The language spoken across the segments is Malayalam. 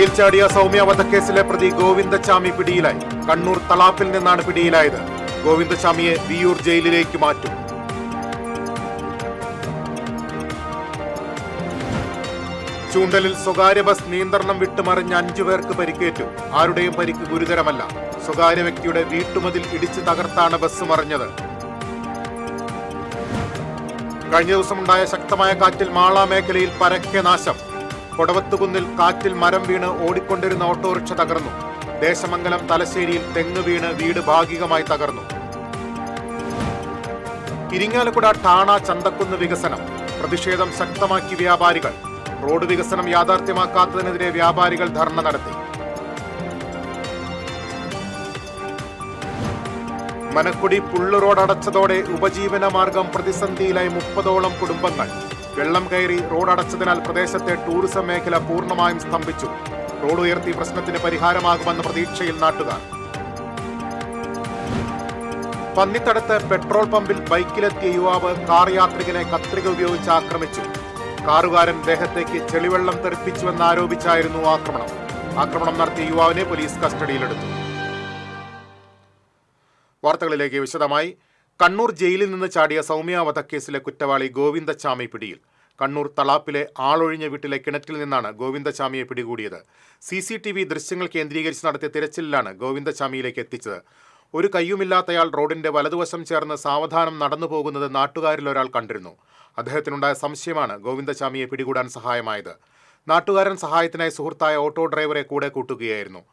പുഴയിൽ ചാടിയ സൗമ്യ വധക്കേസിലെ പ്രതി ഗോവിന്ദച്ചാമി പിടിയിലായി. കണ്ണൂർ തളാപ്പിൽ നിന്നാണ് പിടിയിലായത്. ഗോവിന്ദച്ചാമിയെ വിയൂർ ജയിലിലേക്ക് മാറ്റും. ചൂണ്ടലിൽ സ്വകാര്യ ബസ് നിയന്ത്രണം വിട്ടുമറിഞ്ഞ് 5 പേർക്ക് പരിക്കേറ്റു. ആരുടെയും പരിക്ക് ഗുരുതരമല്ല. സ്വകാര്യ വ്യക്തിയുടെ വീട്ടുമതിൽ ഇടിച്ച് തകർത്താണ് ബസ് മറിഞ്ഞത്. കഴിഞ്ഞ ദിവസമുണ്ടായ ശക്തമായ കാറ്റിൽ മാള മേഖലയിൽ പരക്കെ നാശം. കൊടവത്തുകുന്നിൽ കാറ്റിൽ മരം വീണ് ഓടിക്കൊണ്ടിരുന്ന ഓട്ടോറിക്ഷ തകർന്നു. ദേശമംഗലം തലശ്ശേരിയിൽ തെങ്ങ് വീണ് വീട് ഭാഗികമായി തകർന്നു. ഇരിങ്ങാലക്കുട ടാണ ചന്തക്കുന്ന് വികസനം പ്രതിഷേധം ശക്തമാക്കി വ്യാപാരികൾ. റോഡ് വികസനം യാഥാർത്ഥ്യമാക്കാത്തതിനെതിരെ വ്യാപാരികൾ ധർണ നടത്തി. മനക്കുടി പുള്ളു റോഡ് അടച്ചതോടെ ഉപജീവന മാർഗം പ്രതിസന്ധിയിലായി 30ഓളം കുടുംബങ്ങൾ. വെള്ളം കയറി റോഡ് അടച്ചതിനാൽ പ്രദേശത്തെ ടൂറിസം മേഖല പൂർണ്ണമായും സ്തംഭിച്ചു. റോഡ് ഉയർത്തി പ്രശ്നത്തിന് പരിഹാരമാകുമെന്ന പ്രതീക്ഷയിൽ നാട്ടുകാർ. പന്നിത്തടത്ത് പെട്രോൾ പമ്പിൽ ബൈക്കിലെത്തിയ യുവാവ് കാർ യാത്രികനെ കത്രിക ഉപയോഗിച്ച് ആക്രമിച്ചു. കാറുകാരൻ ദേഹത്തേക്ക് ചെളിവെള്ളം തെറിപ്പിച്ചുവെന്നാരോപിച്ചായിരുന്നു ആക്രമണം. ആക്രമണം നടത്തിയ യുവാവിനെ പോലീസ് കസ്റ്റഡിയിലെടുത്തു. വാർത്തകളിലേക്ക് വിശദമായി. കണ്ണൂർ ജയിലിൽ നിന്ന് ചാടിയ സൗമ്യ വധക്കേസിലെ കുറ്റവാളി ഗോവിന്ദച്ചാമി പിടിയിൽ. കണ്ണൂർ തളാപ്പിലെ ആളൊഴിഞ്ഞ വീട്ടിലെ കിണറ്റിൽ നിന്നാണ് ഗോവിന്ദച്ചാമിയെ പിടികൂടിയത്. CCTV ദൃശ്യങ്ങൾ കേന്ദ്രീകരിച്ച് നടത്തിയ തിരച്ചിലിലാണ് ഗോവിന്ദച്ചാമിയിലേക്ക് എത്തിച്ചത്. ഒരു കയ്യുമില്ലാത്തയാൾ റോഡിന്റെ വലതുവശം ചേർന്ന് സാവധാനം നടന്നു പോകുന്നത് നാട്ടുകാരിൽ ഒരാൾ കണ്ടിരുന്നു. അദ്ദേഹത്തിനുണ്ടായ സംശയമാണ് ഗോവിന്ദച്ചാമിയെ പിടികൂടാൻ സഹായമായത്. നാട്ടുകാരൻ സഹായത്തിനായി സുഹൃത്തായ ഓട്ടോ ഡ്രൈവറെ കൂടെ കൂട്ടുകയായിരുന്നു.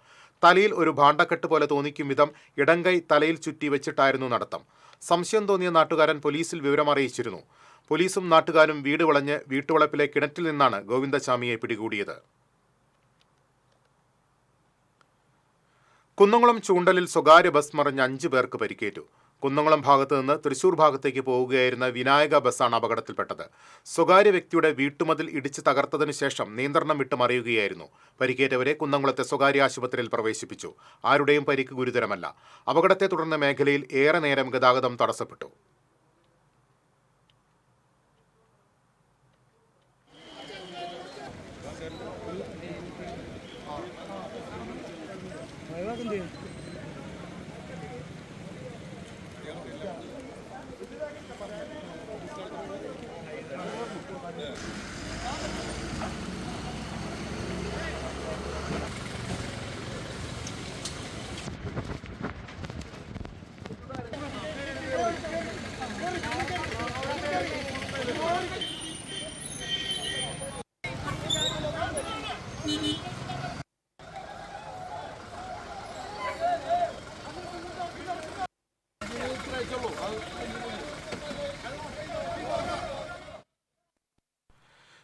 തലയിൽ ഒരു ഭാണ്ഡക്കെട്ട് പോലെ തോന്നിക്കും വിധം ഇടങ്കൈ തലയിൽ ചുറ്റി വെച്ചിട്ടായിരുന്നു നടത്തം. സംശയം തോന്നിയ നാട്ടുകാരൻ പോലീസിൽ വിവരമറിയിച്ചിരുന്നു. പോലീസും നാട്ടുകാരും വീട് വളഞ്ഞ് വീട്ടുവളപ്പിലെ കിണറ്റിൽ നിന്നാണ് ഗോവിന്ദച്ചാമിയെ പിടികൂടിയത്. കുന്നംകുളം ചൂണ്ടലിൽ സ്വകാര്യ ബസ് മറിഞ്ഞ് 5 പേർക്ക് പരിക്കേറ്റു. കുന്നംകുളം ഭാഗത്ത് നിന്ന് തൃശൂർ ഭാഗത്തേക്ക് പോവുകയായിരുന്ന വിനായക ബസ്സാണ് അപകടത്തിൽപ്പെട്ടത്. സ്വകാര്യ വ്യക്തിയുടെ വീട്ടുമതിൽ ഇടിച്ച് തകർത്തതിനു ശേഷം നിയന്ത്രണം വിട്ട് മറിയുകയായിരുന്നു. പരിക്കേറ്റവരെ കുന്നംകുളത്തെ സ്വകാര്യ ആശുപത്രിയിൽ പ്രവേശിപ്പിച്ചു. ആരുടെയും പരിക്ക് ഗുരുതരമല്ല. അപകടത്തെ തുടർന്ന് മേഖലയിൽ ഏറെ നേരം ഗതാഗതം തടസ്സപ്പെട്ടു.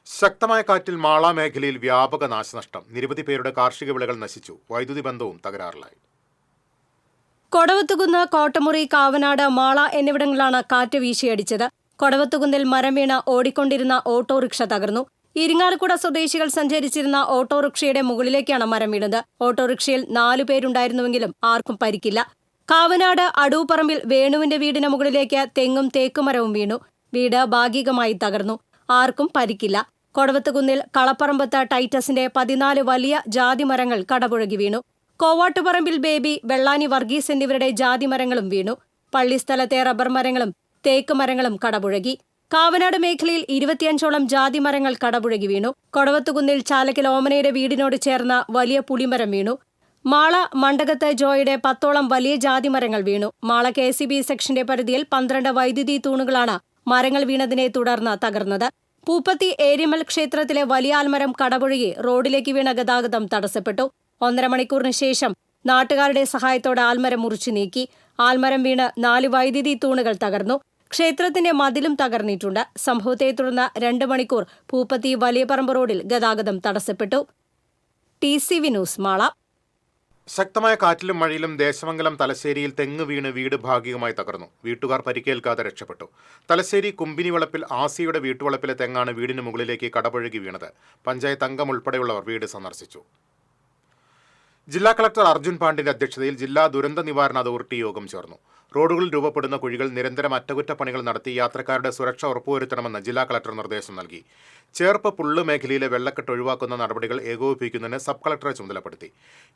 ശക്തമായ കാറ്റിൽ മാള മേഖലയിൽ വ്യാപക നാശനഷ്ടം. നിരവധി പേരുടെ കാർഷിക വിളകൾ നശിച്ചു. വൈദ്യുതി ബന്ധവും തകരാറിലായി. കൊടവത്തുകുന്ന്, കോട്ടമുറി, കാവനാട്, മാള എന്നിവിടങ്ങളിലാണ് കാറ്റ് വീശിയടിച്ചത്. കൊടവത്തുകുന്നിൽ മരം വീണ് ഓടിക്കൊണ്ടിരുന്ന ഓട്ടോറിക്ഷ തകർന്നു. ഇരിങ്ങാലക്കുട സ്വദേശികൾ സഞ്ചരിച്ചിരുന്ന ഓട്ടോറിക്ഷയുടെ മുകളിലേക്കാണ് മരം വീണത്. ഓട്ടോറിക്ഷയിൽ 4 പേരുണ്ടായിരുന്നുവെങ്കിലും ആർക്കും പരിക്കില്ല. കാവനാട് അടൂപ്പറമ്പിൽ വേണുവിന്റെ വീടിന് മുകളിലേക്ക് തെങ്ങും തേക്കുമരവും വീണു. വീട് ഭാഗികമായി തകർന്നു. ആർക്കും പരിക്കില്ല. കൊടവത്തുകുന്നിൽ കളപ്പറമ്പത്ത് ടൈറ്റസിന്റെ 14 വലിയ ജാതിമരങ്ങൾ കടപുഴകി വീണു. കോവാട്ടുപറമ്പിൽ ബേബി, വെള്ളാനി വർഗീസ് എന്നിവരുടെ ജാതിമരങ്ങളും വീണു. പള്ളിസ്ഥലത്തെ റബ്ബർ മരങ്ങളും തേക്ക് മരങ്ങളും കടപുഴകി. കാവനാട് മേഖലയിൽ 25ഓളം ജാതിമരങ്ങൾ കടപുഴകി വീണു. കൊടവത്തുകുന്നിൽ ചാലക്കൽ ഓമനയുടെ വീടിനോട് ചേർന്ന വലിയ പുളിമരം വീണു. മാള മണ്ഡകത്ത് ജോയുടെ 10ഓളം വലിയ ജാതിമരങ്ങൾ വീണു. മാള KCB സെക്ഷന്റെ പരിധിയിൽ 12 വൈദ്യുതി തൂണുകളാണ് മരങ്ങൾ വീണതിനെ തുടർന്ന് തകർന്നത്. പൂപ്പത്തി ഏരിമൽ ക്ഷേത്രത്തിലെ വലിയ ആൽമരം കടപുഴകി റോഡിലേക്ക് വീണ ഗതാഗതം തടസ്സപ്പെട്ടു. 1.5 മണിക്കൂറിന് ശേഷം നാട്ടുകാരുടെ സഹായത്തോടെ ആൽമരം മുറിച്ചു നീക്കി. ആൽമരം വീണ് 4 വൈദ്യുതി തൂണുകൾ തകർന്നു. ക്ഷേത്രത്തിന്റെ മതിലും തകർന്നിട്ടുണ്ട്. സംഭവത്തെ തുടർന്ന് 2 മണിക്കൂർ പൂപ്പത്തി വലിയപറമ്പ് റോഡിൽ ഗതാഗതം തടസ്സപ്പെട്ടു. TCV news, Mala. ശക്തമായ കാറ്റിലും മഴയിലും ദേശമംഗലം തലശ്ശേരിയിൽ തെങ്ങ് വീണ് വീട് ഭാഗികമായി തകർന്നു. വീട്ടുകാർ പരിക്കേൽക്കാതെ രക്ഷപ്പെട്ടു. തലശ്ശേരി കുമ്പിനിവളപ്പിൽ ആസിയുടെ വീട്ടുവളപ്പിലെ തെങ്ങാണ് വീടിന് മുകളിലേക്ക് കടപുഴകി വീണത്. പഞ്ചായത്ത് അംഗം ഉൾപ്പെടെയുള്ളവർ വീട് സന്ദർശിച്ചു. ജില്ലാ കളക്ടർ അർജുൻ പാണ്ഡ്യന്റെ അധ്യക്ഷതയിൽ ജില്ലാ ദുരന്ത നിവാരണ അതോറിറ്റി യോഗം ചേർന്നു. റോഡുകളിൽ രൂപപ്പെടുന്ന കുഴികൾ നിരന്തരം അറ്റകുറ്റപ്പണികൾ നടത്തി യാത്രക്കാരുടെ സുരക്ഷ ഉറപ്പുവരുത്തണമെന്ന് ജില്ലാ കളക്ടർ നിർദ്ദേശം നൽകി. ചേർപ്പ് പുള്ള് മേഖലയിലെ വെള്ളക്കെട്ട് ഒഴിവാക്കുന്ന നടപടികൾ ഏകോപിപ്പിക്കുന്നതിന് സബ് കളക്ടറെ ചുമതലപ്പെടുത്തി.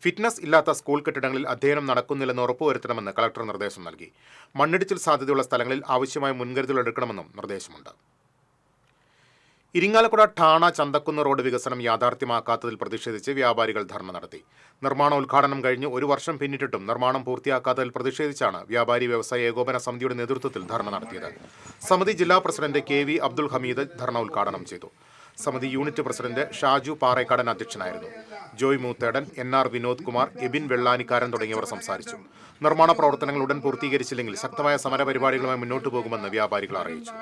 ഫിറ്റ്നസ് ഇല്ലാത്ത സ്കൂൾ കെട്ടിടങ്ങളിൽ അധ്യയനം നടക്കുന്നില്ലെന്ന് ഉറപ്പുവരുത്തണമെന്ന് കളക്ടർ നിർദ്ദേശം നൽകി. മണ്ണിടിച്ചിൽ സാധ്യതയുള്ള സ്ഥലങ്ങളിൽ ആവശ്യമായ മുൻകരുതൽ എടുക്കണമെന്നും നിർദ്ദേശമുണ്ട്. ഇരിങ്ങാലക്കുട ഠാണ ചന്തക്കുന്ന് റോഡ് വികസനം യാഥാർത്ഥ്യമാക്കാത്തതിൽ പ്രതിഷേധിച്ച് വ്യാപാരികൾ ധർണ നടത്തി. നിർമ്മാണോദ്ഘാടനം കഴിഞ്ഞ് 1 വർഷം പിന്നിട്ടിട്ടും നിർമ്മാണം പൂർത്തിയാക്കാത്തതിൽ പ്രതിഷേധിച്ചാണ് വ്യാപാരി വ്യവസായ ഏകോപന സമിതിയുടെ നേതൃത്വത്തിൽ ധർണ നടത്തിയത്. സമിതി ജില്ലാ പ്രസിഡന്റ് KV അബ്ദുൽ ഹമീദ് ധർണ ഉദ്ഘാടനം ചെയ്തു. സമിതി യൂണിറ്റ് പ്രസിഡന്റ് ഷാജു പാറേക്കാടൻ അധ്യക്ഷനായിരുന്നു. ജോയ് മൂത്തേടൻ, NR വിനോദ് കുമാർ, എബിൻ വെള്ളാനിക്കാരൻ തുടങ്ങിയവർ സംസാരിച്ചു. നിർമ്മാണ പ്രവർത്തനങ്ങൾ ഉടൻ പൂർത്തീകരിച്ചില്ലെങ്കിൽ ശക്തമായ സമരപരിപാടികളുമായി മുന്നോട്ടു പോകുമെന്ന് വ്യാപാരികൾ അറിയിച്ചു.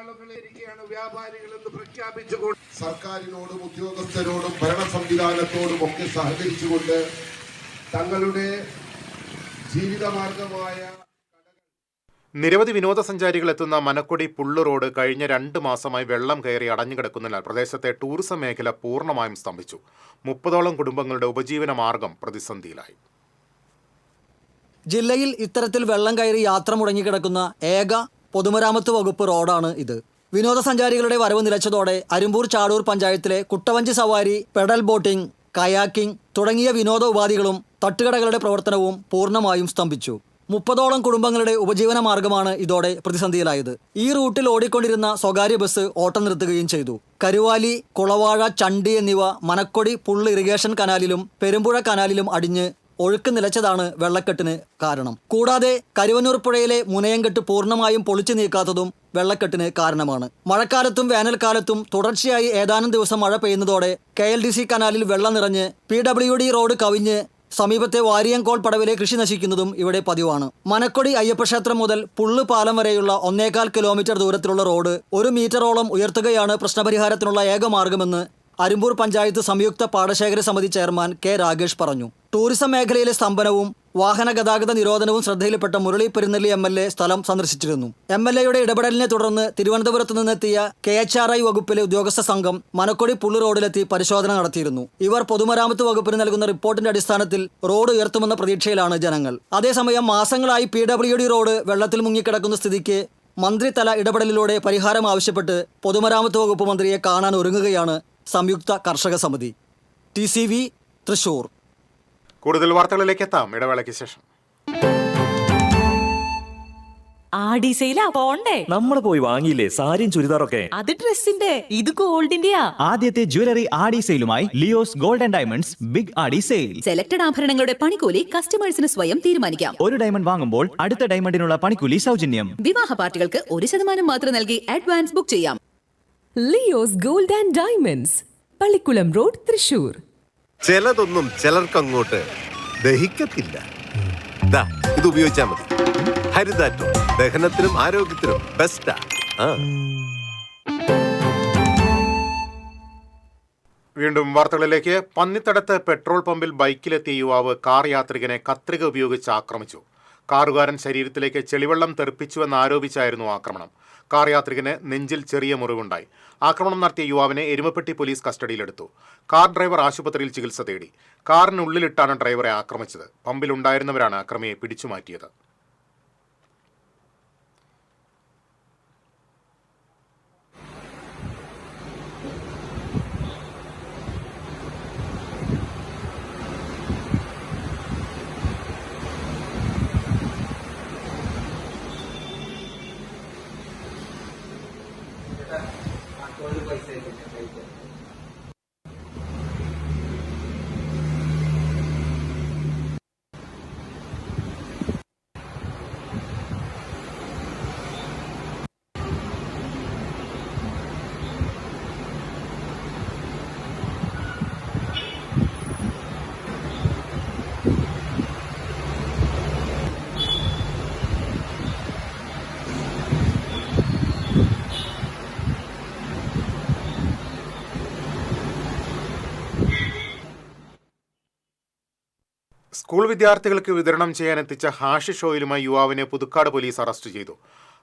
സർക്കാരിനോടും ഉദ്യോഗസ്ഥരോടും ഭരണ സംവിധാനത്തോടും ഒക്കെ സഹകരിച്ചുകൊണ്ട് തങ്ങളുടെ ജീവിതമാർഗമായ നിരവധി വിനോദസഞ്ചാരികൾ എത്തുന്ന മനക്കൊടി പുള്ളു റോഡ് കഴിഞ്ഞ 2 മാസമായി വെള്ളം കയറി അടഞ്ഞുകിടക്കുന്നതിനാൽ പ്രദേശത്തെ ടൂറിസം മേഖല പൂർണ്ണമായും സ്തംഭിച്ചു. 30ഓളം കുടുംബങ്ങളുടെ ഉപജീവന മാർഗം പ്രതിസന്ധിയിലായി. ജില്ലയിൽ ഇത്തരത്തിൽ വെള്ളം കയറി യാത്ര മുടങ്ങിക്കിടക്കുന്ന ഏക പൊതുമരാമത്ത് വകുപ്പ് റോഡാണ് ഇത്. വിനോദസഞ്ചാരികളുടെ വരവ് നിലച്ചതോടെ അരുമ്പൂർ ചാടൂർ പഞ്ചായത്തിലെ കുട്ടവഞ്ചി സവാരി, പെഡൽ ബോട്ടിംഗ്, കയാക്കിംഗ് തുടങ്ങിയ വിനോദ ഉപാധികളും തട്ടുകടകളുടെ പ്രവർത്തനവും പൂർണ്ണമായും സ്തംഭിച്ചു. 30ഓളം കുടുംബങ്ങളുടെ ഉപജീവന മാർഗമാണ് ഇതോടെ പ്രതിസന്ധിയിലായത്. ഈ റൂട്ടിൽ ഓടിക്കൊണ്ടിരുന്ന സ്വകാര്യ ബസ് ഓട്ടം നിർത്തുകയും ചെയ്തു. കരുവാലി, കുളവാഴ, ചണ്ടി എന്നിവ മനക്കൊടി പുള്ള് ഇറിഗേഷൻ കനാലിലും പെരുമ്പുഴ കനാലിലും അടിഞ്ഞ് ഒഴുക്ക് നിലച്ചതാണ് വെള്ളക്കെട്ടിന് കാരണം. കൂടാതെ കരുവന്നൂർ പുഴയിലെ മുനയംകെട്ട് പൂർണ്ണമായും പൊളിച്ചു നീക്കാത്തതും വെള്ളക്കെട്ടിന് കാരണമാണ്. മഴക്കാലത്തും വേനൽക്കാലത്തും തുടർച്ചയായി ഏതാനും ദിവസം മഴ പെയ്യുന്നതോടെ KLDC കനാലിൽ വെള്ളം നിറഞ്ഞ് PWD റോഡ് കവിഞ്ഞ് സമീപത്തെ വാരിയങ്കോൾ പടവിലെ കൃഷി നശിക്കുന്നതും ഇവിടെ പതിവാണ്. മനക്കൊടി അയ്യപ്പക്ഷേത്രം മുതൽ പുള്ള് പാലം വരെയുള്ള 1.25 കിലോമീറ്റർ ദൂരത്തിലുള്ള റോഡ് 1 മീറ്ററോളം ഉയർത്തുകയാണ് പ്രശ്നപരിഹാരത്തിനുള്ള ഏക മാർഗമെന്ന് അരുമ്പൂർ പഞ്ചായത്ത് സംയുക്ത പാടശേഖര സമിതി ചെയർമാൻ K. രാഗേഷ് പറഞ്ഞു. ടൂറിസം മേഖലയിലെ സ്തംഭനവും വാഹന ഗതാഗത നിരോധനവും ശ്രദ്ധയിൽപ്പെട്ട മുരളി പെരുന്നെല്ലി MLA സ്ഥലം സന്ദർശിച്ചിരുന്നു. MLAയുടെ ഇടപെടലിനെ തുടർന്ന് തിരുവനന്തപുരത്ത് നിന്നെത്തിയ KHRI വകുപ്പിലെ ഉദ്യോഗസ്ഥ സംഘം മനക്കൊടി പുള്ളി റോഡിലെത്തി പരിശോധന നടത്തിയിരുന്നു. ഇവർ പൊതുമരാമത്ത് വകുപ്പിന് നൽകുന്ന റിപ്പോർട്ടിന്റെ അടിസ്ഥാനത്തിൽ റോഡ് ഉയർത്തുമെന്ന പ്രതീക്ഷയിലാണ് ജനങ്ങൾ. അതേസമയം മാസങ്ങളായി PWD റോഡ് വെള്ളത്തിൽ മുങ്ങിക്കിടക്കുന്ന സ്ഥിതിക്ക് മന്ത്രിതല ഇടപെടലിലൂടെ പരിഹാരം ആവശ്യപ്പെട്ട് പൊതുമരാമത്ത് വകുപ്പ് മന്ത്രിയെ കാണാൻ ഒരുങ്ങുകയാണ് സംയുക്ത കർഷക സമിതി. TCV തൃശൂർ. കൂടുതൽ വാർത്തകളിലേക്ക് എത്താം ഇടവേളയ്ക്ക് ശേഷം. ആടിസയിലാ പോണ്ടേ? നമ്മൾ പോയി വാങ്ങിയില്ലേ സാരിയും ചുരിദാറൊക്കെ? അത് ഡ്രസ്സിന്റെ, ഇത് ഗോൾഡിന്റെയാ. ആദ്യത്തെ ജ്വല്ലറി ആടി സെയിലുമായി Leo's gold and diamonds big Aadi sale. Selected ആഭരണങ്ങളുടെ പണിക്കൂലി കസ്റ്റമേഴ്സിന് സ്വയം തീരുമാനിക്കാം. 1 ഡയമണ്ട് വാങ്ങുമ്പോൾ അടുത്ത ഡയമണ്ടിനുള്ള പണിക്കൂലി സൗജന്യം. വിവാഹ പാർട്ടികൾക്ക് 1% മാത്രം നൽകി അഡ്വാൻസ് ബുക്ക് ചെയ്യാം. Leo's gold and diamonds, Pallikkulam road, Thrissur. ചിലതൊന്നും ചിലർക്കങ്ങോട്ട് ദഹിക്കത്തില്ല. ദാ ഇത് ഉപയോഗിച്ചാൽ മതി. ഹരിതാറ്റോ ദഹനത്തിനും ആരോഗ്യത്തിനും ബെസ്റ്റാ. വീണ്ടും വാർത്തകളിലേക്ക്. പന്നിത്തടത്ത് പെട്രോൾ പമ്പിൽ ബൈക്കിലെത്തിയ യുവാവ് കാർ യാത്രികനെ കത്രിക ഉപയോഗിച്ച് ആക്രമിച്ചു. കാറുകാരൻ ശരീരത്തിലേക്ക് ചെളിവെള്ളം തെറിപ്പിച്ചുവെന്നാരോപിച്ചായിരുന്നു ആക്രമണം. കാർ യാത്രികന് നെഞ്ചിൽ ചെറിയ മുറിവുണ്ടായി. ആക്രമണം നടത്തിയ യുവാവിനെ എരുമപ്പെട്ടി പോലീസ് കസ്റ്റഡിയിലെടുത്തു. കാർ ഡ്രൈവർ ആശുപത്രിയിൽ ചികിത്സ തേടി. കാറിനുള്ളിലിട്ടാണ് ഡ്രൈവറെ ആക്രമിച്ചത്. പമ്പിലുണ്ടായിരുന്നവരാണ് അക്രമിയെ പിടിച്ചുമാറ്റിയത്. സ്കൂൾ വിദ്യാർത്ഥികൾക്ക് വിതരണം ചെയ്യാനെത്തിച്ച ഹാഷിഷ് ഓയിലുമായി യുവാവിനെ പുതുക്കാട് പോലീസ് അറസ്റ്റ് ചെയ്തു.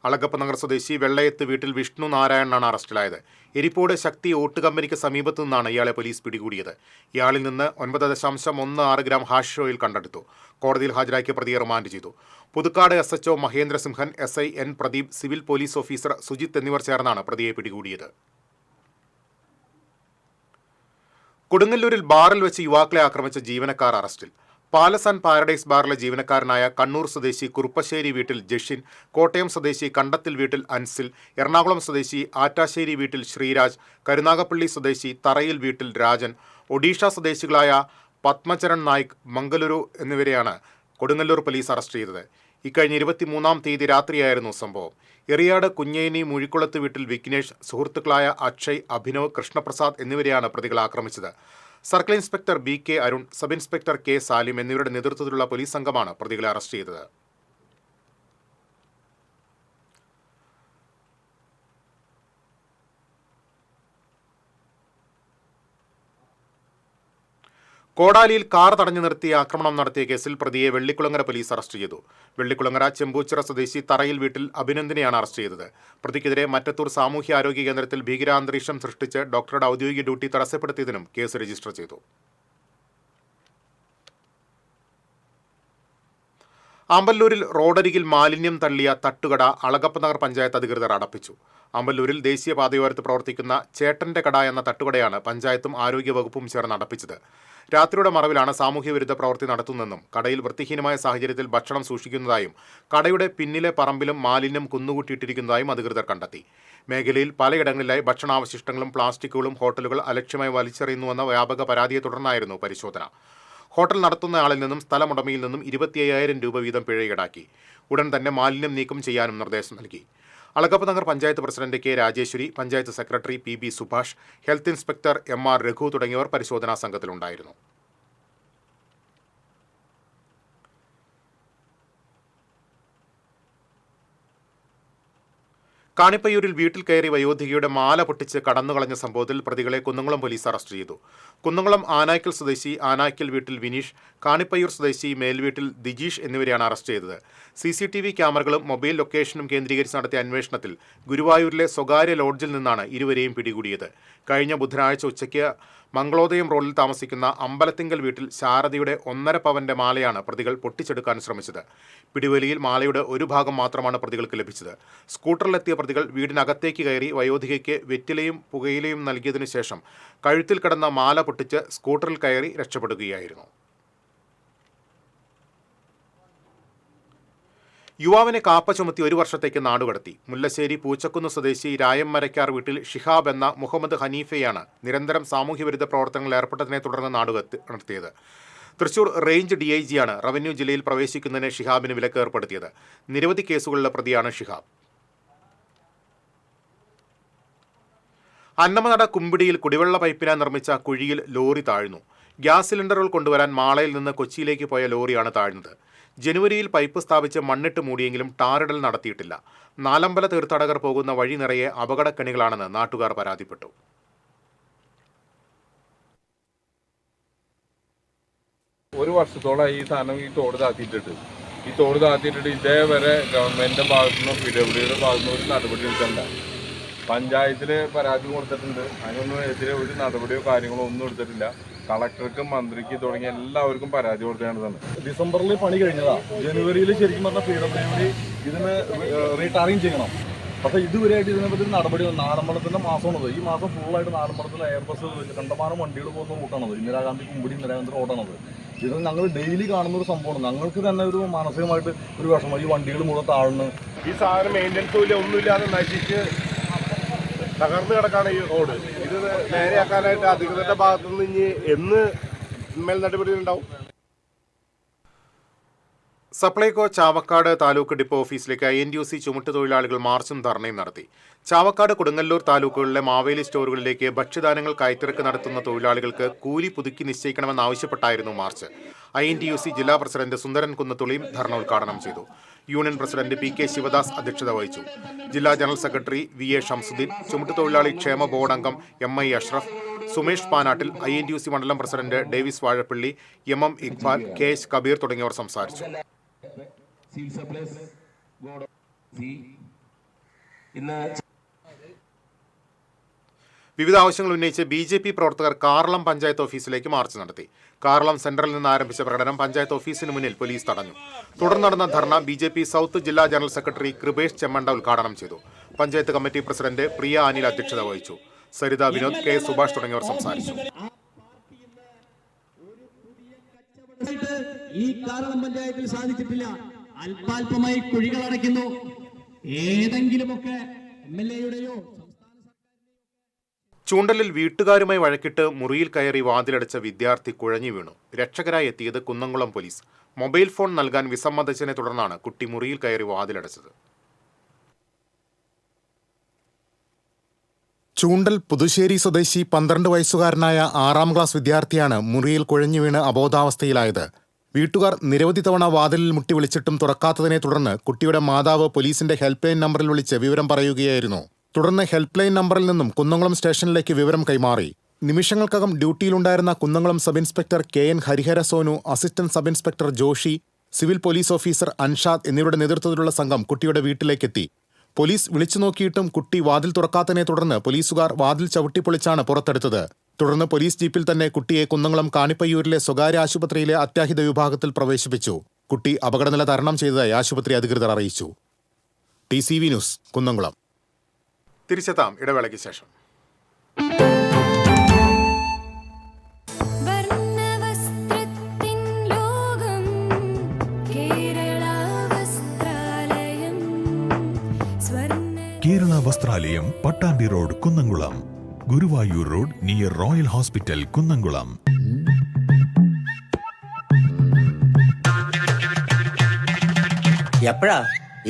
അളഗപ്പനഗർ സ്വദേശി വെള്ളയത്ത് വീട്ടിൽ വിഷ്ണു നാരായണനാണ് അറസ്റ്റിലായത്. എരിപ്പോട് ശക്തി ഓട്ട് കമ്പനിക്ക് സമീപത്തു നിന്നാണ് ഇയാളെ പോലീസ് പിടികൂടിയത്. ഇയാളിൽ നിന്ന് 9.16 ഗ്രാം ഹാഷിഷ് ഓയിൽ കണ്ടെടുത്തു. കോടതിയിൽ ഹാജരാക്കിയ പ്രതിയെ റിമാൻഡ് ചെയ്തു. Puthukkad SHO Mahendrasimhan, SI N Pradeep, civil police officer Sujith എന്നിവർ ചേർന്നാണ് പ്രതിയെ പിടികൂടിയത്. കൊടുങ്ങല്ലൂരിൽ ബാറിൽ വെച്ച് യുവാക്കളെ ആക്രമിച്ച ജീവനക്കാർ അറസ്റ്റിൽ. പാലസ് ആൻഡ് പാരഡൈസ് ബാറിലെ ജീവനക്കാരനായ കണ്ണൂർ സ്വദേശി കുറുപ്പശ്ശേരി വീട്ടിൽ ജഷിൻ, കോട്ടയം സ്വദേശി കണ്ടത്തിൽ വീട്ടിൽ അൻസിൽ, എറണാകുളം സ്വദേശി ആറ്റാശ്ശേരി വീട്ടിൽ ശ്രീരാജ്, കരുനാഗപ്പള്ളി സ്വദേശി തറയിൽ വീട്ടിൽ രാജൻ, ഒഡീഷ സ്വദേശികളായ പത്മചരൺ നായിക്, മംഗലൂരു എന്നിവരെയാണ് കൊടുങ്ങല്ലൂർ പോലീസ് അറസ്റ്റ് ചെയ്തത്. ഇക്കഴിഞ്ഞ 23-ാം തീയതി രാത്രിയായിരുന്നു സംഭവം. എറിയാട് കുഞ്ഞേനി മുഴിക്കുളത്ത് വീട്ടിൽ വിഘ്നേഷ്, സുഹൃത്തുക്കളായ അക്ഷയ്, അഭിനവ്, കൃഷ്ണപ്രസാദ് എന്നിവരെയാണ് പ്രതികൾ ആക്രമിച്ചത്. Circle inspector BK Arun, sub inspector K Salim എന്നിവരുടെ നേതൃത്വത്തിലുള്ള പോലീസ് സംഘമാണ് പ്രതികളെ അറസ്റ്റ് ചെയ്തത്. കോടാലിയിൽ കാർ തടഞ്ഞു നിർത്തി ആക്രമണം നടത്തിയ കേസിൽ പ്രതിയെ വെള്ളിക്കുളങ്ങര പോലീസ് അറസ്റ്റ് ചെയ്തു. വെള്ളിക്കുളങ്ങര ചെമ്പൂച്ചിറ സ്വദേശി തറയിൽ വീട്ടിൽ അഭിനന്ദിനെയാണ് അറസ്റ്റ് ചെയ്തത്. പ്രതിക്കെതിരെ മറ്റത്തൂർ സാമൂഹ്യാരോഗ്യ കേന്ദ്രത്തിൽ ഭീകരാന്തരീക്ഷം സൃഷ്ടിച്ച് ഡോക്ടറുടെ ഔദ്യോഗിക ഡ്യൂട്ടി തടസ്സപ്പെടുത്തിയതിനും കേസ് രജിസ്റ്റർ ചെയ്തു. ആമ്പല്ലൂരിൽ റോഡരികിൽ മാലിന്യം തള്ളിയ തട്ടുകട അളഗപ്പനഗർ പഞ്ചായത്ത് അധികൃതർ അടപ്പിച്ചു. ആമ്പല്ലൂരിൽ ദേശീയപാതയോരത്ത് പ്രവർത്തിക്കുന്ന ചേട്ടന്റെ കട എന്ന തട്ടുകടയാണ് പഞ്ചായത്തും ആരോഗ്യവകുപ്പും ചേർന്ന് അടപ്പിച്ചത്. രാത്രിയുടെ മറവിലാണ് സാമൂഹ്യവിരുദ്ധ പ്രവൃത്തി നടത്തുന്നതെന്നും കടയിൽ വൃത്തിഹീനമായ സാഹചര്യത്തിൽ ഭക്ഷണം സൂക്ഷിക്കുന്നതായും കടയുടെ പിന്നിലെ പറമ്പിലും മാലിന്യം കുന്നുകൂട്ടിയിട്ടിരിക്കുന്നതായും അധികൃതർ കണ്ടെത്തി. മേഖലയിൽ പലയിടങ്ങളിലായി ഭക്ഷണാവശിഷ്ടങ്ങളും പ്ലാസ്റ്റിക്കുകളും ഹോട്ടലുകൾ അലക്ഷ്യമായി വലിച്ചെറിയുന്നുവെന്ന വ്യാപക പരാതിയെ തുടർന്നായിരുന്നു പരിശോധന. ഹോട്ടൽ നടത്തുന്നയാളിൽ നിന്നും സ്ഥലമുടമയിൽ നിന്നും 25,000 രൂപ വീതം പിഴ ഈടാക്കി. ഉടൻ തന്നെ മാലിന്യം നീക്കം ചെയ്യാനും നിർദ്ദേശം നൽകി. Alagappanagar panchayat president K Rajeshwari, panchayat secretary PB Subhash, health inspector MR Raghu തുടങ്ങിയവർ പരിശോധനാ സംഘത്തിലുണ്ടായിരുന്നു. കാണിപ്പയ്യൂരിൽ വീട്ടിൽ കയറി വയോധികയുടെ മാല പൊട്ടിച്ച് കടന്നുകളഞ്ഞ സംഭവത്തിൽ പ്രതികളെ കുന്നംകുളം പോലീസ് അറസ്റ്റ് ചെയ്തു. കുന്നംകുളം ആനായ്ക്കൽ സ്വദേശി ആനായ്ക്കൽ വീട്ടിൽ വിനീഷ്, കാണിപ്പയ്യൂർ സ്വദേശി മേൽവീട്ടിൽ ദിജീഷ് എന്നിവരെയാണ് അറസ്റ്റ് ചെയ്തത്. CCTV ക്യാമറകളും മൊബൈൽ ലൊക്കേഷനും കേന്ദ്രീകരിച്ച് നടത്തിയ അന്വേഷണത്തിൽ ഗുരുവായൂരിലെ സ്വകാര്യ ലോഡ്ജിൽ നിന്നാണ് ഇരുവരെയും പിടികൂടിയത്. കഴിഞ്ഞ ബുധനാഴ്ച ഉച്ചയ്ക്ക് മംഗളോദയം റോഡിൽ താമസിക്കുന്ന അമ്പലത്തിങ്കൽ വീട്ടിൽ ശാരദയുടെ 1.5 പവന്റെ മാലയാണ് പ്രതികൾ പൊട്ടിച്ചെടുക്കാൻ ശ്രമിച്ചത്. പിടിവലിയിൽ മാലയുടെ ഒരു ഭാഗം മാത്രമാണ് പ്രതികൾക്ക് ലഭിച്ചത്. സ്കൂട്ടറിലെത്തിയ പ്രതികൾ വീടിനകത്തേക്ക് കയറി വയോധികയ്ക്ക് വെറ്റിലയും പുകയിലയും നൽകിയതിനു ശേഷം കഴുത്തിൽ കിടന്ന മാല പൊട്ടിച്ച് സ്കൂട്ടറിൽ കയറി രക്ഷപ്പെടുകയായിരുന്നു. യുവാവിനെ കാപ്പ ചുമത്തി 1 വർഷത്തേക്ക് നാടുകടത്തി. മുല്ലശ്ശേരി പൂച്ചക്കുന്ന് സ്വദേശി രായംമരക്കാർ വീട്ടിൽ ഷിഹാബ് എന്ന മുഹമ്മദ് ഹനീഫയാണ് നിരന്തരം സാമൂഹ്യവിരുദ്ധ പ്രവർത്തനങ്ങളിൽ ഏർപ്പെട്ടതിനെ തുടർന്ന് നാടുകടത്തിയത്. തൃശൂർ റേഞ്ച് DIGയാണ് റവന്യൂ ജില്ലയിൽ പ്രവേശിക്കുന്നതിന് ഷിഹാബിന് വിലക്ക് ഏർപ്പെടുത്തിയത്. നിരവധി കേസുകളിലെ പ്രതിയാണ് ഷിഹാബ്. അന്നമനട കുമ്പിടിയിൽ കുടിവെള്ള പൈപ്പിനായി നിർമ്മിച്ച കുഴിയിൽ ലോറി താഴ്ന്നു. ഗ്യാസ് സിലിണ്ടറുകൾ കൊണ്ടുവരാൻ മാളയിൽ നിന്ന് കൊച്ചിയിലേക്ക് പോയ ലോറിയാണ് താഴ്ന്നത്. ജനുവരിയിൽ പൈപ്പ് സ്ഥാപിച്ച് മണ്ണിട്ട് മൂടിയെങ്കിലും ടാറിടൽ നടത്തിയിട്ടില്ല. നാലമ്പല തീർത്ഥാടകർ പോകുന്ന വഴി നിറയെ അപകടക്കണികളാണെന്ന് നാട്ടുകാർ പരാതിപ്പെട്ടു. ഒരു വർഷത്തോളം ഈ സാധനം ഈ തോട് താത്തിയിട്ടിട്ട് ഇതേവരെ ഗവൺമെന്റിന്റെ ഭാഗത്തുനിന്നും PWDയുടെ ഭാഗത്തുനിന്നും ഒരു നടപടി എടുക്കണ്ട. പഞ്ചായത്തിൽ പരാതി കൊടുത്തിട്ടുണ്ട്. അതിനൊന്നും എതിരെ ഒരു നടപടിയോ കാര്യങ്ങളോ ഒന്നും എടുത്തിട്ടില്ല. കളക്ടർക്കും മന്ത്രിക്ക് തുടങ്ങിയ എല്ലാവർക്കും പരാതി കൊടുത്താണ് തന്നെ. ഡിസംബറിൽ പണി കഴിഞ്ഞതാ. ജനുവരിയിൽ ശരിക്കും പറഞ്ഞാൽ PWD ഇതിന് റീടാറിങ് ചെയ്യണം. പക്ഷേ ഇതുവരെയായിട്ട് ഇതിനെപ്പറ്റി നടപടി നാടമ്പലത്തിൻ്റെ മാസമാണത്. ഈ മാസം ഫുള്ളായിട്ട് നാടമ്പലത്തിൽ എയർബസ് കണ്ടമാനം വണ്ടികൾ പോകുന്ന റൂട്ടാണത്. ഇന്ദിരാഗാന്ധി കുമ്പിടി ഇന്ദിരാഗാന്ധി റോഡാണത്. ഇത് ഞങ്ങൾ ഡെയിലി കാണുന്ന ഒരു സംഭവമാണ്. ഞങ്ങൾക്ക് തന്നെ ഒരു മാനസികമായിട്ട് ഒരു വിഷമം. ഈ വണ്ടികൾ മുഴുവൻ താഴ്ന്ന് ഈ സാധനം മെയിൻ്റനൻസും ഇല്ല, ഒന്നുമില്ലാതെ നശിച്ച് തകർന്നു കിടക്കാണ് ഈ റോഡ്. ഇത് നേരെയാക്കാനായിട്ട് അധികൃതരുടെ ഭാഗത്തുനിന്ന് ഇനി എന്ന് മേൽ നടപടി ഉണ്ടാവും. സപ്ലൈകോ ചാവക്കാട് താലൂക്ക് ഡിപ്പോ ഓഫീസിലേക്ക് INTUC ചുമട്ടുതൊഴിലാളികൾ മാർച്ചും ധർണയും നടത്തി. ചാവക്കാട് കൊടുങ്ങല്ലൂർ താലൂക്കുകളിലെ മാവേലി സ്റ്റോറുകളിലേക്ക് ഭക്ഷ്യധാന്യങ്ങൾ കയറ്റിറക്ക് നടത്തുന്ന തൊഴിലാളികൾക്ക് കൂലി പുതുക്കി നിശ്ചയിക്കണമെന്നാവശ്യപ്പെട്ടായിരുന്നു മാർച്ച്. INTUC ജില്ലാ പ്രസിഡന്റ് സുന്ദരൻ കുന്നത്തുളിയും ധർണ ഉദ്ഘാടനം ചെയ്തു. യൂണിയൻ പ്രസിഡന്റ് PK ശിവദാസ് അധ്യക്ഷത വഹിച്ചു. ജില്ലാ ജനറൽ സെക്രട്ടറി VA ഷംസുദ്ദീൻ, ചുമട്ടുതൊഴിലാളി ക്ഷേമ ബോർഡ് അംഗം MI അഷ്റഫ്, സുമേഷ് പാനാട്ടിൽ, INTUC മണ്ഡലം president Davis Vazhappally, MM Iqbal, KH Kabeer തുടങ്ങിയവർ സംസാരിച്ചു. വിവിധ ആവശ്യങ്ങൾ ഉന്നയിച്ച് BJP പ്രവർത്തകർ കാർളം പഞ്ചായത്ത് ഓഫീസിലേക്ക് മാർച്ച് നടത്തി. കാർളം സെന്ററിൽ നിന്ന് ആരംഭിച്ച പ്രകടനം പഞ്ചായത്ത് ഓഫീസിന് മുന്നിൽ പോലീസ് തടഞ്ഞു. തുടർന്ന് നടന്ന ധർണ BJP സൗത്ത് ജില്ലാ ജനറൽ സെക്രട്ടറി കൃപേഷ് ചെമ്മണ്ട ഉദ്ഘാടനം ചെയ്തു. പഞ്ചായത്ത് കമ്മിറ്റി പ്രസിഡന്റ് പ്രിയ അനിൽ അധ്യക്ഷത വഹിച്ചു. സരിത വിനോദ്, K. സുഭാഷ് തുടങ്ങിയവർ സംസാരിച്ചു. ഈ കാർളം പഞ്ചായത്തിൽ സാധിച്ചിട്ടില്ല. അല്പാൽപമായി കുഴികൾ അടയ്ക്കുന്നു. ഏതെങ്കിലുമൊക്കെ MLA-യുടെയോ ചൂണ്ടലിൽ വീട്ടുകാരുമായി വഴക്കിട്ട് മുറിയിൽ കയറി വാതിലടച്ച വിദ്യാർത്ഥി കുഴഞ്ഞു വീണു. രക്ഷകരായി എത്തിയത് കുന്നംകുളം പോലീസ്. മൊബൈൽ ഫോൺ നൽകാൻ വിസമ്മതിച്ചതിനെ തുടർന്നാണ് കുട്ടി മുറിയിൽ കയറി വാതിലടച്ചത്. ചൂണ്ടൽ പുതുശ്ശേരി സ്വദേശി 12 വയസ്സുകാരനായ 6ാം ക്ലാസ് വിദ്യാർത്ഥിയാണ് മുറിയിൽ കുഴഞ്ഞു വീണ് അബോധാവസ്ഥയിലായത്. വീട്ടുകാർ നിരവധി തവണ വാതിലിൽ മുട്ടി വിളിച്ചിട്ടും തുറക്കാത്തതിനെ തുടർന്ന് കുട്ടിയുടെ മാതാവ് പോലീസിന്റെ ഹെൽപ്പ് ലൈൻ നമ്പറിൽ വിളിച്ച് വിവരം പറയുകയായിരുന്നു. തുടർന്ന് ഹെൽപ്പ് ലൈൻ നമ്പറിൽ നിന്നും കുന്നംകുളം സ്റ്റേഷനിലേക്ക് വിവരം കൈമാറി. നിമിഷങ്ങൾക്കകം ഡ്യൂട്ടിയിലുണ്ടായിരുന്ന Kunnamkulam sub inspector KN Harihara Sonu, assistant sub inspector Joshi, civil police officer Anshad എന്നിവരുടെ നേതൃത്വത്തിലുള്ള സംഘം കുട്ടിയുടെ വീട്ടിലേക്കെത്തി. പോലീസ് വിളിച്ചു നോക്കിയിട്ടും കുട്ടി വാതിൽ തുറക്കാത്തതിനെ തുടർന്ന് പോലീസുകാർ വാതിൽ ചവിട്ടിപ്പൊളിച്ചാണ് പുറത്തെടുത്തത്. തുടർന്ന് പോലീസ് ജീപ്പിൽ തന്നെ കുട്ടിയെ കുന്നംകുളം കാണിപ്പയ്യൂരിലെ സ്വകാര്യ ആശുപത്രിയിലെ അത്യാഹിത വിഭാഗത്തിൽ പ്രവേശിപ്പിച്ചു. കുട്ടി അപകടനില തരണം ചെയ്തതായി ആശുപത്രി അധികൃതർ അറിയിച്ചു. TCV news, Kunnamkulam. തിരിച്ചെത്താം ഇടവേളയ്ക്ക് ശേഷം. Kerala Vasthralayam, Pattambi road, Kunnamkulam. Guruvayur road near royal hospital, Kunnamkulam. എപ്പോഴാ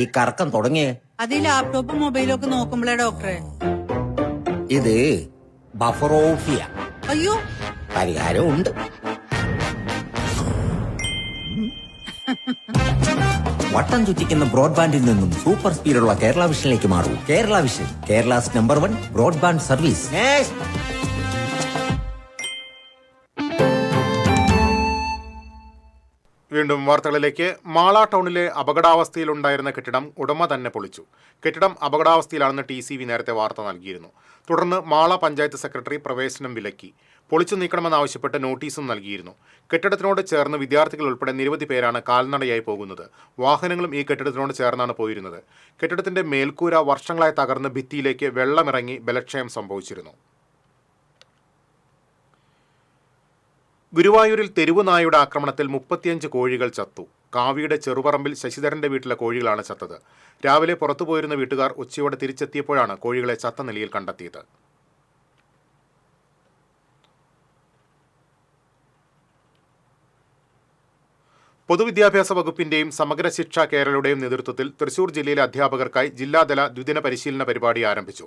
ഈ കറക്കം തുടങ്ങിയേ? അത് ലാപ്ടോപ്പും മൊബൈലും ഒക്കെ നോക്കുമ്പോഴേ ഡോക്ടറെ. ഇത് ബഫറോഫിയ. അയ്യോ, പരിഹാരം ഉണ്ട്. വട്ടം ചുറ്റിക്കുന്ന ബ്രോഡ്ബാൻഡിൽ നിന്നും സൂപ്പർ സ്പീഡുള്ള കേരള വിഷനിലേക്ക് മാറൂ. Kerala vision, Kerala's number 1 broadband service. വീണ്ടും വാർത്തകളിലേക്ക്. മാള ടൗണിലെ അപകടാവസ്ഥയിലുണ്ടായിരുന്ന കെട്ടിടം ഉടമ തന്നെ പൊളിച്ചു. കെട്ടിടം അപകടാവസ്ഥയിലാണെന്ന് TCV നേരത്തെ വാർത്ത നൽകിയിരുന്നു. തുടർന്ന് മാള പഞ്ചായത്ത് സെക്രട്ടറി പ്രവേശനം വിലക്കി. പൊളിച്ചു നീക്കണമെന്നാവശ്യപ്പെട്ട് നോട്ടീസും നൽകിയിരുന്നു. കെട്ടിടത്തിനോട് ചേർന്ന് വിദ്യാർത്ഥികൾ ഉൾപ്പെടെ നിരവധി പേരാണ് കാൽനടയായി പോകുന്നത്. വാഹനങ്ങളും ഈ കെട്ടിടത്തിനോട് ചേർന്നാണ് പോയിരുന്നത്. കെട്ടിടത്തിന്റെ മേൽക്കൂര വർഷങ്ങളായി തകർന്ന് ഭിത്തിയിലേക്ക് വെള്ളമിറങ്ങി ബലക്ഷയം സംഭവിച്ചിരുന്നു. ഗുരുവായൂരിൽ തെരുവ് നായയുടെ ആക്രമണത്തിൽ 35 കോഴികൾ ചത്തു. കാവിയുടെ ചെറുപറമ്പിൽ ശശിധരന്റെ വീട്ടിലെ കോഴികളാണ് ചത്തത്. രാവിലെ പുറത്തുപോയിരുന്ന വീട്ടുകാർ ഉച്ചയോടെ തിരിച്ചെത്തിയപ്പോഴാണ് കോഴികളെ ചത്ത നിലയിൽ കണ്ടെത്തിയത്. പൊതുവിദ്യാഭ്യാസ വകുപ്പിന്റെയും സമഗ്ര ശിക്ഷ കേരളയുടെയും നേതൃത്വത്തിൽ തൃശൂർ ജില്ലയിലെ അധ്യാപകർക്കായി ജില്ലാതല ദ്വിദിന പരിശീലന പരിപാടി ആരംഭിച്ചു.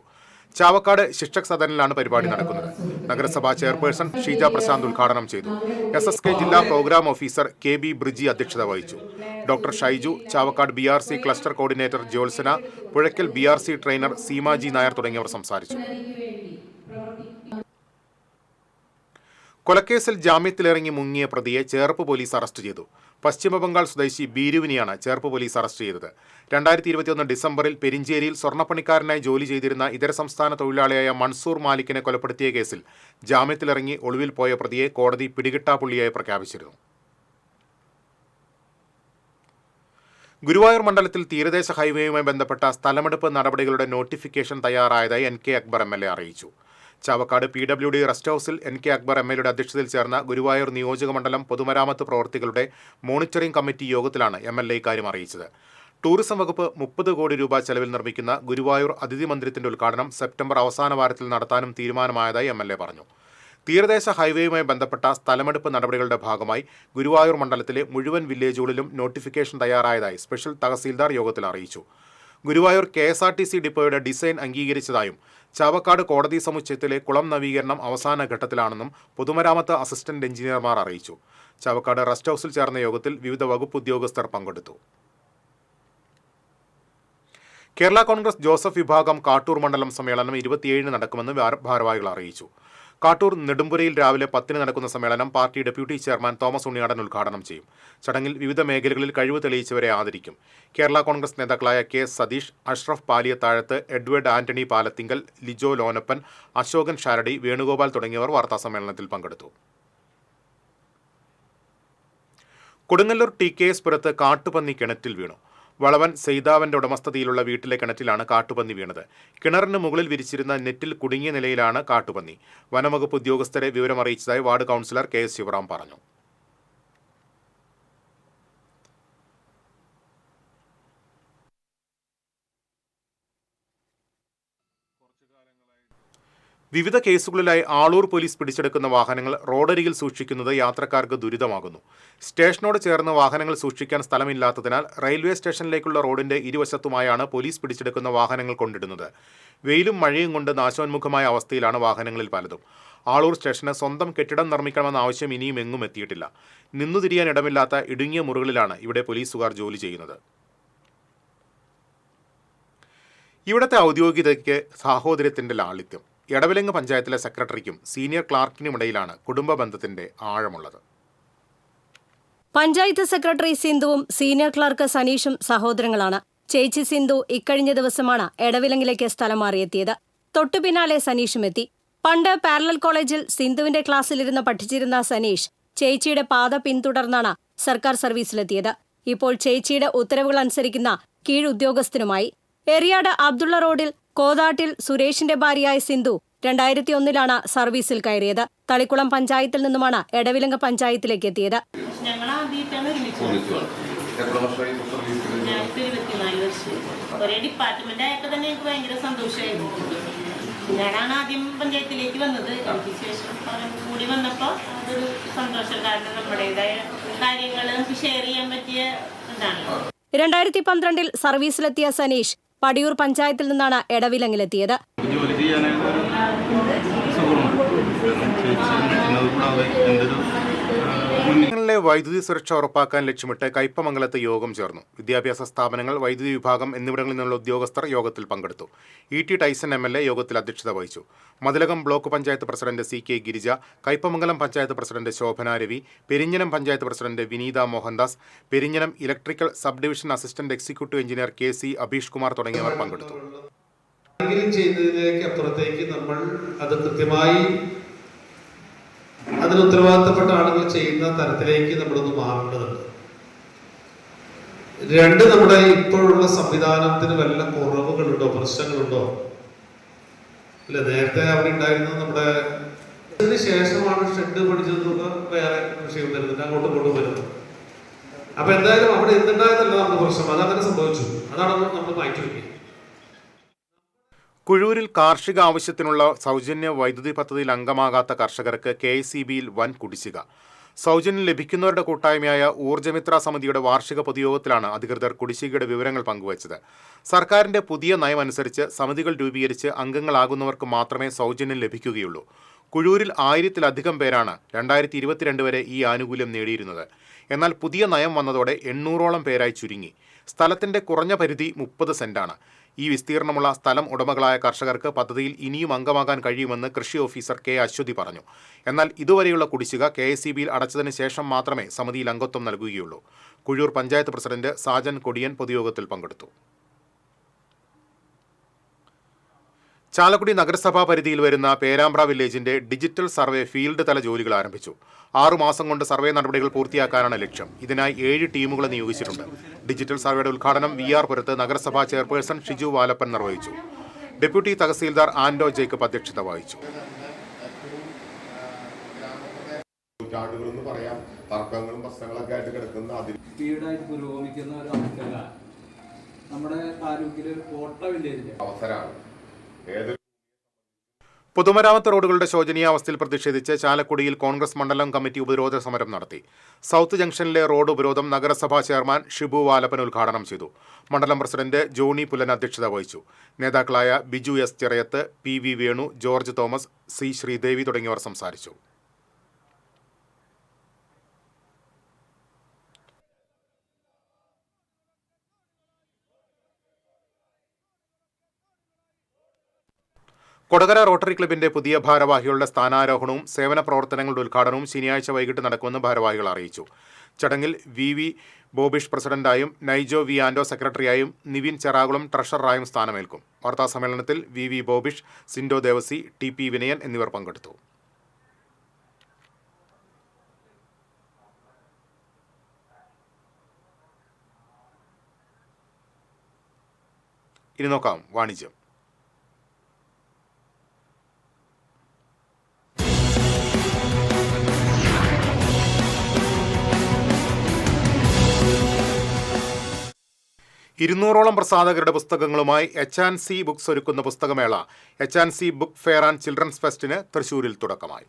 ചാവക്കാട് ശിക്ഷക് സദനിലാണ് പരിപാടി നടക്കുന്നത്. നഗരസഭാ ചെയർപേഴ്സൺ ഷീജ പ്രശാന്ത് ഉദ്ഘാടനം ചെയ്തു. SSK ജില്ലാ പ്രോഗ്രാം ഓഫീസർ KB ബ്രിജി അധ്യക്ഷത വഹിച്ചു. Doctor Shaiju, Chavakkad BRC cluster coordinator Jyotsna, Puzhakkal BRC trainer Seema G Nair തുടങ്ങിയവർ സംസാരിച്ചു. കൊലക്കേസിൽ ജാമ്യത്തിലിറങ്ങി മുങ്ങിയ പ്രതിയെ ചേർപ്പ് പോലീസ് അറസ്റ്റ് ചെയ്തു. പശ്ചിമബംഗാൾ സ്വദേശി ബീരുവിനെയാണ് ചേർപ്പ് പോലീസ് അറസ്റ്റ് ചെയ്തത്. 2021 ഡിസംബറിൽ പെരിഞ്ചേരിയിൽ സ്വർണ്ണപ്പണിക്കാരനായി ജോലി ചെയ്തിരുന്ന ഇതര സംസ്ഥാന തൊഴിലാളിയായ മൻസൂർ മാലിക്കിനെ കൊലപ്പെടുത്തിയ കേസിൽ ജാമ്യത്തിലിറങ്ങി ഒളിവിൽ പോയ പ്രതിയെ കോടതി പിടികിട്ടാപ്പുള്ളിയായി പ്രഖ്യാപിച്ചിരുന്നു. ഗുരുവായൂർ മണ്ഡലത്തിൽ തീരദേശ ഹൈവേയുമായി ബന്ധപ്പെട്ട സ്ഥലമെടുപ്പ് നടപടികളുടെ നോട്ടിഫിക്കേഷൻ തയ്യാറായതായി NK അക്ബർ MLA അറിയിച്ചു. ചാവക്കാട് PWD റെസ്റ്റ് ഹൌസിൽ NK അക്ബർ MLAയുടെ അധ്യക്ഷതയിൽ ചേർന്ന ഗുരുവായൂർ നിയോജകമണ്ഡലം പൊതുമരാമത്ത് പ്രവർത്തികളുടെ മോണിറ്ററിംഗ് കമ്മിറ്റി യോഗത്തിലാണ് MLA ഇക്കാര്യം അറിയിച്ചത്. ടൂറിസം വകുപ്പ് 30 കോടി രൂപ ചെലവിൽ നിർമ്മിക്കുന്ന ഗുരുവായൂർ അതിഥി മന്ദിരത്തിന്റെ ഉദ്ഘാടനം സെപ്റ്റംബർ അവസാന വാരത്തിൽ നടത്താനും തീരുമാനമായതായി MLA പറഞ്ഞു. തീരദേശ ഹൈവേയുമായി ബന്ധപ്പെട്ട സ്ഥലമെടുപ്പ് നടപടികളുടെ ഭാഗമായി ഗുരുവായൂർ മണ്ഡലത്തിലെ മുഴുവൻ വില്ലേജുകളിലും നോട്ടിഫിക്കേഷൻ തയ്യാറായതായി സ്പെഷ്യൽ തഹസീൽദാർ യോഗത്തിൽ അറിയിച്ചു. ഗുരുവായൂർ KSRTC ഡിപ്പോയുടെ ഡിസൈൻ അംഗീകരിച്ചതായും ചാവക്കാട് കോടതി സമുച്ചയത്തിലെ കുളം നവീകരണം അവസാന ഘട്ടത്തിലാണെന്നും പൊതുമരാമത്ത് അസിസ്റ്റന്റ് എഞ്ചിനീയർമാർ അറിയിച്ചു. ചാവക്കാട് റെസ്റ്റ് ഹൌസിൽ ചേർന്ന യോഗത്തിൽ വിവിധ വകുപ്പ് ഉദ്യോഗസ്ഥർ പങ്കെടുത്തു. കേരള കോൺഗ്രസ് ജോസഫ് വിഭാഗം കാട്ടൂർ മണ്ഡലം സമ്മേളനം 27 നടക്കുമെന്ന് ഭാരവാഹികൾ അറിയിച്ചു. കാട്ടൂർ നെടുമ്പുരയിൽ രാവിലെ 10 നടക്കുന്ന സമ്മേളനം party deputy chairman Thomas Unniyadan ഉദ്ഘാടനം ചെയ്യും. ചടങ്ങിൽ വിവിധ മേഖലകളിൽ കഴിവ് തെളിയിച്ചവരെ ആദരിക്കും. കേരള കോൺഗ്രസ് നേതാക്കളായ കെ സതീഷ്, അഷ്റഫ് പാലിയത്താഴത്ത്, എഡ്വേർഡ് ആന്റണി പാലത്തിങ്കൽ, ലിജോ ലോനപ്പൻ, അശോകൻ ഷാരടി, വേണുഗോപാൽ തുടങ്ങിയവർ വാർത്താസമ്മേളനത്തിൽ പങ്കെടുത്തു. കൊടുങ്ങല്ലൂർ TKS പുരത്ത് കാട്ടുപന്നി കിണറ്റിൽ വീണു. വളവൻ സെയ്താവന്റെ ഉടമസ്ഥതയിലുള്ള വീട്ടിലെ കിണറ്റിലാണ് കാട്ടുപന്നി വീണത്. കിണറിന് മുകളിൽ വിരിച്ചിരുന്ന നെറ്റിൽ കുടുങ്ങിയ നിലയിലാണ് കാട്ടുപന്നി. വനംവകുപ്പ് ഉദ്യോഗസ്ഥരെ വിവരമറിയിച്ചതായി വാർഡ് കൗൺസിലർ KS ശിവറാം പറഞ്ഞു. വിവിധ കേസുകളിലായി ആളൂർ പോലീസ് പിടിച്ചെടുക്കുന്ന വാഹനങ്ങൾ റോഡരികിൽ സൂക്ഷിക്കുന്നത് യാത്രക്കാർക്ക് ദുരിതമാകുന്നു. സ്റ്റേഷനോട് ചേർന്ന് വാഹനങ്ങൾ സൂക്ഷിക്കാൻ സ്ഥലമില്ലാത്തതിനാൽ റെയിൽവേ സ്റ്റേഷനിലേക്കുള്ള റോഡിന്റെ ഇരുവശത്തുമായാണ് പോലീസ് പിടിച്ചെടുക്കുന്ന വാഹനങ്ങൾ കൊണ്ടിടുന്നത്. വെയിലും മഴയും കൊണ്ട് നാശോന്മുഖമായ അവസ്ഥയിലാണ് വാഹനങ്ങളിൽ പലതും. ആളൂർ സ്റ്റേഷന് സ്വന്തം കെട്ടിടം നിർമ്മിക്കണമെന്ന ആവശ്യം ഇനിയും എങ്ങും എത്തിയിട്ടില്ല. നിന്നുതിരിയാൻ ഇടമില്ലാത്ത ഇടുങ്ങിയ മുറികളിലാണ് ഇവിടെ പോലീസുകാർ ജോലി ചെയ്യുന്നത്. ഇവിടുത്തെ ഔദ്യോഗികതയ്ക്ക് സാഹോദര്യത്തിന്റെ ലാളിത്യം. എടവിലങ്ങ് പഞ്ചായത്തിലെ സെക്രട്ടറിക്കും സീനിയർ ക്ലാർക്കിനുമിടയിലാണ് കുടുംബ ബന്ധത്തിന്റെ ആഴമുള്ളത്. പഞ്ചായത്ത് സെക്രട്ടറി സിന്ധുവും സീനിയർ ക്ലർക്ക് സനീഷും സഹോദരങ്ങളാണ്. ചേച്ചി സിന്ധു ഇക്കഴിഞ്ഞ ദിവസമാണ് എടവിലങ്ങിലേക്ക് സ്ഥലം മാറിയെത്തിയത്. തൊട്ടു പിന്നാലെ സനീഷും എത്തി. പണ്ട് പാരലൽ കോളേജിൽ സിന്ധുവിന്റെ ക്ലാസ്സിലിരുന്ന് പഠിച്ചിരുന്ന സനീഷ് ചേച്ചിയുടെ പാത പിന്തുടർന്നാണ് സർക്കാർ സർവീസിലെത്തിയത്. ഇപ്പോൾ ചേച്ചിയുടെ ഉത്തരവുകൾ അനുസരിക്കുന്ന കീഴുദ്യോഗസ്ഥനുമായി. എറിയാട് അബ്ദുള്ള റോഡിൽ കോതാട്ടിൽ സുരേഷിന്റെ ഭാര്യയായ സിന്ധു 2001 സർവീസിൽ കയറിയത്. തളിക്കുളം പഞ്ചായത്തിൽ നിന്നുമാണ് എടവിലങ്ങ് പഞ്ചായത്തിലേക്ക് എത്തിയത്. ഞങ്ങൾ ആദ്യമായിട്ടാണ് ഒരേ ഡിപ്പാർട്ട്മെന്റ് ആയപ്പോൾ തന്നെ എനിക്ക് ഭയങ്കര സന്തോഷമായിരുന്നു. ഞാനാണ് ആദ്യം പഞ്ചായത്തിലേക്ക് വന്നത്. എനിക്ക് ശേഷം കൂടി വന്നപ്പോൾ അതൊരു സന്തോഷം. കാരണം നമ്മുടേതായ കാര്യങ്ങൾ നമുക്ക് ഷെയർ ചെയ്യാൻ പറ്റിയ ഇതാണ്. 2012 സർവീസിലെത്തിയ സനീഷ് പടിയൂർ പഞ്ചായത്തിൽ നിന്നാണ് എടവിലങ്ങിലെത്തിയത്. ിലെ വൈദ്യുതി സുരക്ഷ ഉറപ്പാക്കാൻ ലക്ഷ്യമിട്ട് കയ്പമംഗലത്ത് യോഗം ചേർന്നു. വിദ്യാഭ്യാസ സ്ഥാപനങ്ങൾ, വൈദ്യുതി വിഭാഗം എന്നിവിടങ്ങളിൽ നിന്നുള്ള ഉദ്യോഗസ്ഥർ യോഗത്തിൽ പങ്കെടുത്തു. ET ടൈസൺ MLA യോഗത്തിൽ അധ്യക്ഷത വഹിച്ചു. Mathilakam block panchayat president CK Girija, Kaipamangalam panchayat president Shobhana Ravi, Perinjanam panchayat president Vineetha Mohandas, Perinjanam electrical sub division assistant executive engineer KC Abeesh Kumar തുടങ്ങിയവർ പങ്കെടുത്തു. അപ്പുറത്തേക്ക് നമ്മൾ അത് കൃത്യമായി അതിന് ഉത്തരവാദിത്തപ്പെട്ട ആളുകൾ ചെയ്യുന്ന തരത്തിലേക്ക് നമ്മളൊന്ന് മാറേണ്ടതുണ്ട്. 2, നമ്മുടെ ഇപ്പോഴുള്ള സംവിധാനത്തിന് വല്ല കുറവുകളുണ്ടോ, പ്രശ്നങ്ങളുണ്ടോ? അല്ല, നേരത്തെ അവിടെ ഉണ്ടായിരുന്നത് നമ്മുടെ ഇതിന് ശേഷമാണ് ഷെഡ് പഠിച്ചതൊക്കെ വേറെ വിഷയം വരുന്നുണ്ട്, അങ്ങോട്ടും ഇങ്ങോട്ടും വരുന്നത്. അപ്പൊ എന്തായാലും അവിടെ എന്തുണ്ടായതല്ല നമുക്ക് പ്രശ്നം, അതങ്ങനെ സംഭവിച്ചു. അതാണ് നമ്മൾ മാറ്റി വെക്കുക. കുഴൂരിൽ കാർഷിക ആവശ്യത്തിനുള്ള സൗജന്യ വൈദ്യുതി പദ്ധതിയിൽ അംഗമാകാത്ത കർഷകർക്ക് KSEBയിൽ വൻ കുടിശ്ശിക. സൗജന്യം ലഭിക്കുന്നവരുടെ കൂട്ടായ്മയായ ഊർജ്ജമിത്ര സമിതിയുടെ വാർഷിക പൊതുയോഗത്തിലാണ് അധികൃതർ കുടിശ്ശികയുടെ വിവരങ്ങൾ പങ്കുവച്ചത്. സർക്കാരിന്റെ പുതിയ നയം അനുസരിച്ച് സമിതികൾ രൂപീകരിച്ച് അംഗങ്ങളാകുന്നവർക്ക് മാത്രമേ സൗജന്യം ലഭിക്കുകയുള്ളൂ. കുഴൂരിൽ 1000-ലധികം പേരാണ് 2022 വരെ ഈ ആനുകൂല്യം നേടിയിരുന്നത്. എന്നാൽ പുതിയ നയം വന്നതോടെ 800ഓളം പേരായി ചുരുങ്ങി. സ്ഥലത്തിന്റെ കുറഞ്ഞ പരിധി 30 സെന്റാണ്. ഈ വിസ്തീർണമുള്ള സ്ഥലം ഉടമകളായ കർഷകർക്ക് പദ്ധതിയിൽ ഇനിയും അംഗമാകാൻ കഴിയുമെന്ന് കൃഷി ഓഫീസർ K അശ്വതി പറഞ്ഞു. എന്നാൽ ഇതുവരെയുള്ള കുടിശ്ശിക KSEBയിൽ അടച്ചതിന് ശേഷം മാത്രമേ സമിതിയിൽ അംഗത്വം നൽകുകയുള്ളൂ. കുഴൂർ പഞ്ചായത്ത് പ്രസിഡന്റ് സാജൻ കൊടിയൻ പൊതുയോഗത്തിൽ പങ്കെടുത്തു. ചാലക്കുടി നഗരസഭാ പരിധിയിൽ വരുന്ന പേരാമ്പ്ര വില്ലേജിന്റെ ഡിജിറ്റൽ സർവേ ഫീൽഡ് തല ജോലികൾ ആരംഭിച്ചു. 6 മാസം കൊണ്ട് സർവേ നടപടികൾ പൂർത്തിയാക്കാനാണ് ലക്ഷ്യം. ഇതിനായി 7 ടീമുകളെ നിയോഗിച്ചിട്ടുണ്ട്. ഡിജിറ്റൽ സർവേയുടെ ഉദ്ഘാടനം VR പുരത്ത് നഗരസഭാ ചെയർപേഴ്സൺ ഷിജു വാലപ്പൻ നിർവഹിച്ചു. ഡെപ്യൂട്ടി തഹസീൽദാർ ആൻഡോ ജേക്കബ് അധ്യക്ഷത വഹിച്ചു. തർക്കങ്ങളും പ്രശ്നങ്ങളൊക്കെ ആയിട്ട് കിടക്കുന്ന സ്പീഡായിട്ട് പുരോഗമിക്കുന്ന ഒരു അവസ്ഥ നമ്മുടെ താലൂക്കിൽ കോട്ട വില്ലേജിലെ അവസരമാണ്. പൊതുമരാമത്ത് റോഡുകളുടെ ശോചനീയാവസ്ഥയിൽ പ്രതിഷേധിച്ച് ചാലക്കുടിയിൽ കോൺഗ്രസ് മണ്ഡലം കമ്മിറ്റി ഉപരോധ സമരം നടത്തി. സൗത്ത് ജംഗ്ഷനിലെ റോഡ് ഉപരോധം നഗരസഭാ ചെയർമാൻ ഷിബു വാലപ്പൻ ഉദ്ഘാടനം ചെയ്തു. മണ്ഡലം പ്രസിഡന്റ് ജോണി പുലൻ അധ്യക്ഷത വഹിച്ചു. നേതാക്കളായ Biju S Chirayath, PV Venu, George Thomas, C Sreedevi തുടങ്ങിയവർ സംസാരിച്ചു. കൊടകര റോട്ടറി ക്ലബിന്റെ പുതിയ ഭാരവാഹികളുടെ സ്ഥാനാരോഹണവും സേവന പ്രവർത്തനങ്ങളുടെ ഉദ്ഘാടനവും ശനിയാഴ്ച വൈകിട്ട് നടക്കുമെന്ന് ഭാരവാഹികൾ അറിയിച്ചു. ചടങ്ങിൽ വി ബോബിഷ് പ്രസിഡന്റായും നൈജോ വി ആൻഡോ സെക്രട്ടറിയായും നിവിൻ ചെറാകുളം ട്രഷററായും സ്ഥാനമേൽക്കും. വാർത്താസമ്മേളനത്തിൽ വി ബോബിഷ്, സിൻഡോ ദേവസി, TP വിനയൻ എന്നിവർ പങ്കെടുത്തു. ഇനി നോക്കാം വാണിജ്യം. ഇരുന്നൂറോളം പ്രസാധകരുടെ പുസ്തകങ്ങളുമായി H&C ബുക്സ് ഒരുക്കുന്ന പുസ്തകമേള H&C book fair and children's ഫെസ്റ്റിന് തൃശൂരിൽ തുടക്കമായി.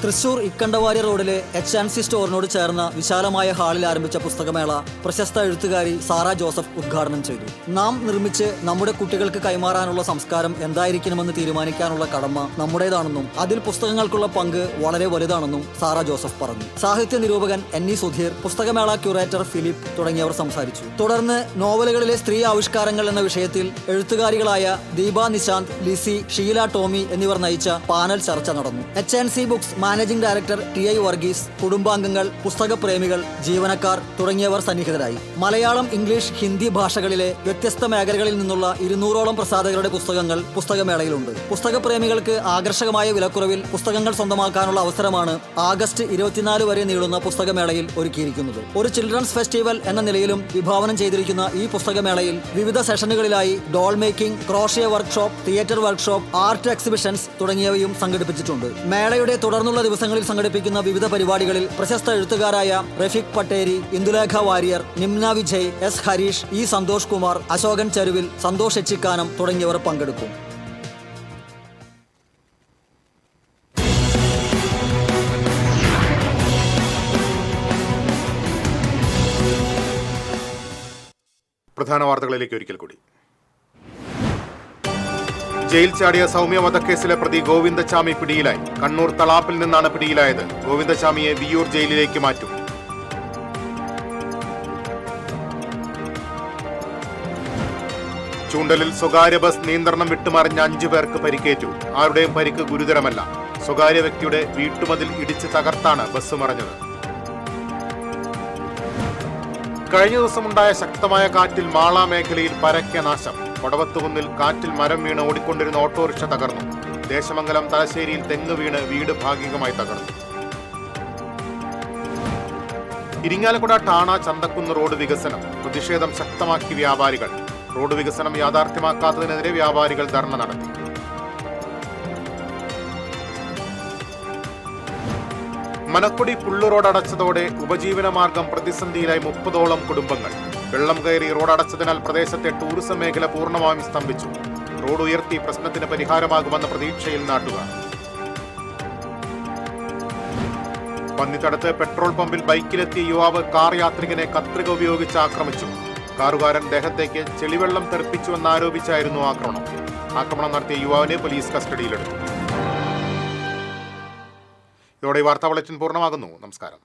തൃശൂർ ഇക്കണ്ടവാരി റോഡിലെ H&C സ്റ്റോറിനോട് ചേർന്ന വിശാലമായ ഹാളിൽ ആരംഭിച്ച പുസ്തകമേള പ്രശസ്ത എഴുത്തുകാരി സാറ ജോസഫ് ഉദ്ഘാടനം ചെയ്തു. നാം നിർമ്മിച്ച് നമ്മുടെ കുട്ടികൾക്ക് കൈമാറാനുള്ള സംസ്കാരം എന്തായിരിക്കണമെന്ന് തീരുമാനിക്കാനുള്ള കടമ നമ്മുടേതാണെന്നും അതിൽ പുസ്തകങ്ങൾക്കുള്ള പങ്ക് വളരെ വലുതാണെന്നും സാറ ജോസഫ് പറഞ്ഞു. സാഹിത്യ നിരൂപകൻ NE സുധീർ, പുസ്തകമേള ക്യൂറേറ്റർ ഫിലിപ്പ് തുടങ്ങിയവർ സംസാരിച്ചു. തുടർന്ന് നോവലുകളിലെ സ്ത്രീ ആവിഷ്കാരങ്ങൾ എന്ന വിഷയത്തിൽ എഴുത്തുകാരികളായ ദീപ നിശാന്ത്, ലിസി, ഷീല ടോമി എന്നിവർ നയിച്ച പാനൽ ചർച്ച നടന്നു. H&C books managing director TI Varghese, കുടുംബാംഗങ്ങൾ, പുസ്തകപ്രേമികൾ, ജീവനക്കാർ തുടങ്ങിയവർ സന്നിഹിതരായി. മലയാളം, ഇംഗ്ലീഷ്, ഹിന്ദി ഭാഷകളിലെ വ്യത്യസ്ത മേഖലകളിൽ നിന്നുള്ള 200ഓളം പ്രസാധകരുടെ പുസ്തകങ്ങൾ പുസ്തകമേളയിലുണ്ട്. പുസ്തകപ്രേമികൾക്ക് ആകർഷകമായ വിലക്കുറവിൽ പുസ്തകങ്ങൾ സ്വന്തമാക്കാനുള്ള അവസരമാണ് ആഗസ്റ്റ് 24 വരെ നീളുന്ന പുസ്തകമേളയിൽ ഒരുക്കിയിരിക്കുന്നത്. ഒരു ചിൽഡ്രൻസ് ഫെസ്റ്റിവൽ എന്ന നിലയിലും വിഭാവനം ചെയ്തിരിക്കുന്ന ഈ പുസ്തകമേളയിൽ വിവിധ സെഷനുകളിലായി doll making, crochet workshop, theatre workshop, art exhibitions തുടങ്ങിയവയും സംഘടിപ്പിച്ചിട്ടുണ്ട്. മേളയുടെ തുടർന്നുള്ള ദിവസങ്ങളിൽ സംഘടിപ്പിക്കുന്ന വിവിധ പരിപാടികളിൽ പ്രശസ്ത എഴുത്തുകാരായ റഫീഖ് പട്ടേരി, ഇന്ദുലേഖ വാര്യർ, നിംന വിജയ്, S ഹരീഷ്, E സന്തോഷ് കുമാർ, അശോകൻ ചരുവിൽ, സന്തോഷ് എച്ചിക്കാനം തുടങ്ങിയവർ പങ്കെടുക്കും. പ്രധാന വാർത്തകളിലേക്ക് ഒരിക്കൽ കൂടി. ജയിൽ ചാടിയ സൗമ്യ വധക്കേസിലെ പ്രതി ഗോവിന്ദചാമി പിടിയിലായി. കണ്ണൂർ തളാപ്പിൽ നിന്നാണ് പിടിയിലായത്. ഗോവിന്ദചാമിയെ വിയ്യൂർ ജയിലിലേക്ക് മാറ്റും. ചൂണ്ടലിൽ സ്വകാര്യ ബസ് നിയന്ത്രണം വിട്ടുമറിഞ്ഞ 5 പേർക്ക് പരിക്കേറ്റു. ആരുടെയും പരിക്ക് ഗുരുതരമല്ല. സ്വകാര്യ വ്യക്തിയുടെ വീട്ടുമതിൽ ഇടിച്ച് തകർത്താണ് ബസ് മറിഞ്ഞത്. കഴിഞ്ഞ ദിവസമുണ്ടായ ശക്തമായ കാറ്റിൽ മാള മേഖലയിൽ പരക്കെ നാശം. കൊടവത്തുകുന്നിൽ കാറ്റിൽ മരം വീണ് ഓടിക്കൊണ്ടിരുന്ന ഓട്ടോറിക്ഷ തകർന്നു. ദേശമംഗലം തലശ്ശേരിയിൽ തെങ്ങ് വീണ് വീട് ഭാഗികമായി തകർന്നു. ഇരിങ്ങാലക്കുട ടാണ ചന്തക്കുന്ന് റോഡ് വികസനം പ്രതിഷേധം ശക്തമാക്കി വ്യാപാരികൾ. റോഡ് വികസനം യാഥാർത്ഥ്യമാക്കാത്തതിനെതിരെ വ്യാപാരികൾ ധർണ നടത്തി. മനക്കുടി പുള്ളു റോഡ് അടച്ചതോടെ ഉപജീവന മാർഗം പ്രതിസന്ധിയിലായി 30ഓളം കുടുംബങ്ങൾ. വെള്ളം കയറി റോഡ് അടച്ചതിനാൽ പ്രദേശത്തെ ടൂറിസം മേഖല പൂർണ്ണമായും സ്തംഭിച്ചു. റോഡ് ഉയർത്തി പ്രശ്നത്തിന് പരിഹാരമാകുമെന്ന പ്രതീക്ഷയിൽ നാട്ടുകാർ. പന്നിത്തടത്ത് പെട്രോൾ പമ്പിൽ ബൈക്കിലെത്തിയ യുവാവ് കാർ യാത്രികനെ കത്രിക ഉപയോഗിച്ച് ആക്രമിച്ചു. കാറുകാരൻ ദേഹത്തേക്ക് ചെളിവെള്ളം തെറിപ്പിച്ചുവെന്നാരോപിച്ചായിരുന്നു ആക്രമണം. ആക്രമണം നടത്തിയ യുവാവിനെ പോലീസ് കസ്റ്റഡിയിലെടുത്തു. ഇതോടെ വാർത്താ ബുള്ളറ്റിൻ പൂർണ്ണമാകുന്നു. നമസ്കാരം.